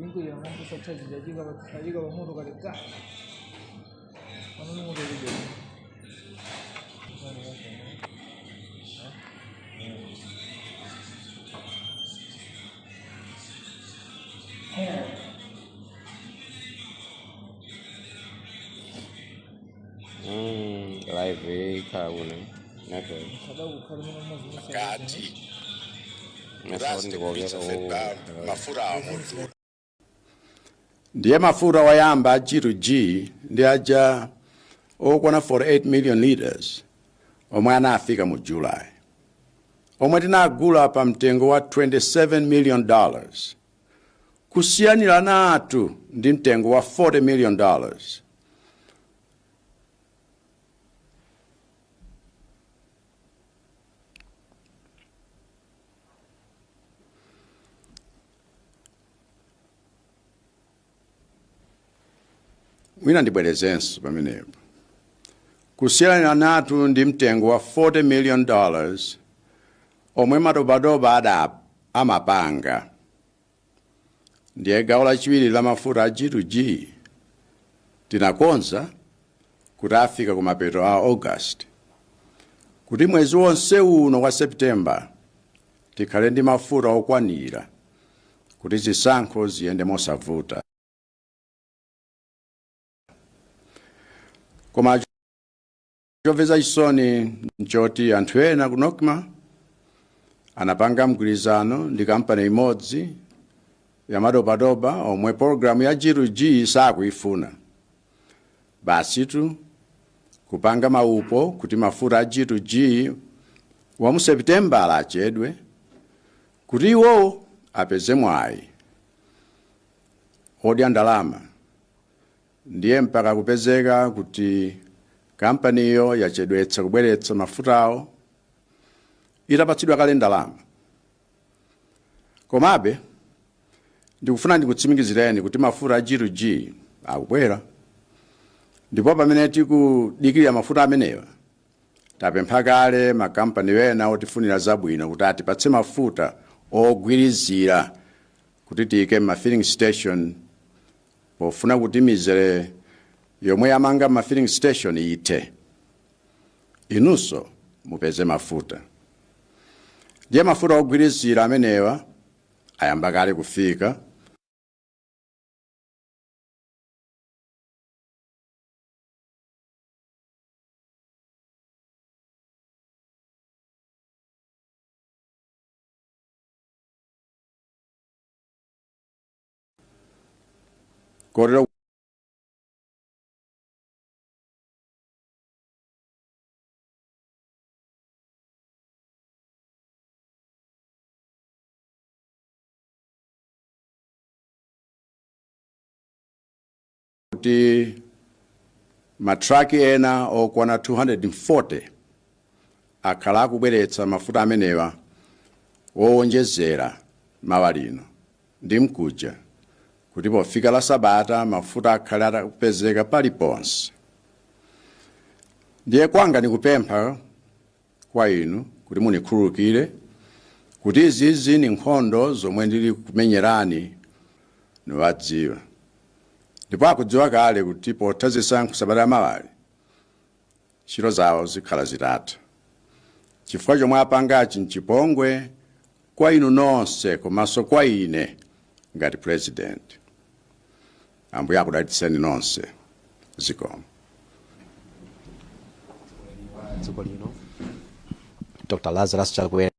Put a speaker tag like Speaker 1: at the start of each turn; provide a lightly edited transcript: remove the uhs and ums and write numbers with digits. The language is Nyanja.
Speaker 1: Ingo ya mambo sasa ajiga wa moto kaleka. Maneno moto hiyo.
Speaker 2: Live KUYANKHULA network.
Speaker 1: Sababu kalima mazuri
Speaker 3: Kati mafura amoto
Speaker 4: ndiye mafura wayamba chiru G ndi aja okwana 48 million liters omwe anafika mu July omwe tinagula pa mtengo wa $27 million kusiyanira natu ndi mtengo wa $40 million. Mwina ndibwerezenso pamenepo. Kusiyanira natu ndi mtengo wa $40 million omwe madobadoba amapanga. Ndiye gawo lachiwiri la mafuta a G2G tinakonza kuti afika kumapeto a August. Kuti mwezi wonse uno wa September tikhale ndi mafuta okwanira kuti zisankho ziyende mosavuta. Koma chomvetsa chisoni nchoti anthu ena kunokma anapanga mgwirizano ndi kampani imodzi ya madobadoba omwe programu ya G2G sakuifuna. Basitu kupanga maupo kuti mafuta a G2G wa mu September achedwe kuti iwo apeze mwayi odya ndalama. Ndiye mpaka kupezeka kuti kampani iyo yachedwetsa kubweretsa mafutawo itapatsidwa kale ndalama. Komabe ndikufuna ndikutsimikizireni kuti mafuta a G2G akubwera. Ndipo pamene tikudikirira mafuta amenewa tapempha kale makampani ena otifunira zabwino kuti atipatse mafuta ogwirizira kuti tiyike ma filling station pofuna kuti mizere yomwe yamanga ma filling station ite. Inunso mupeze mafuta. Ndiye mafuta ogwirizira amenewa ayamba kale kufika. Korero kuti matraki ena okwana 240 akhala akubweretsa mafuta amenewa owonjezera mawa lino ndi mkuja kuti pofika la Sabata mafuta akhale akupezeka paliponse. Ndiye kwanga nikupempha kwa inu kuti munikhululukire kuti izi ni nkhondo zomwe ndili kumenyerani niwadziwa. Ndipo akudziwa kale kuti potha zisankho Sabata mawali ntchito zawo zikhala zitatha. Chifukwa chomwe apangachi nchipongwe kwa inu nonse komanso kwa ine ngati president. Ambuye akudalitseni nonse. Zikomo.
Speaker 5: Dr. Lazarus CHAKWERA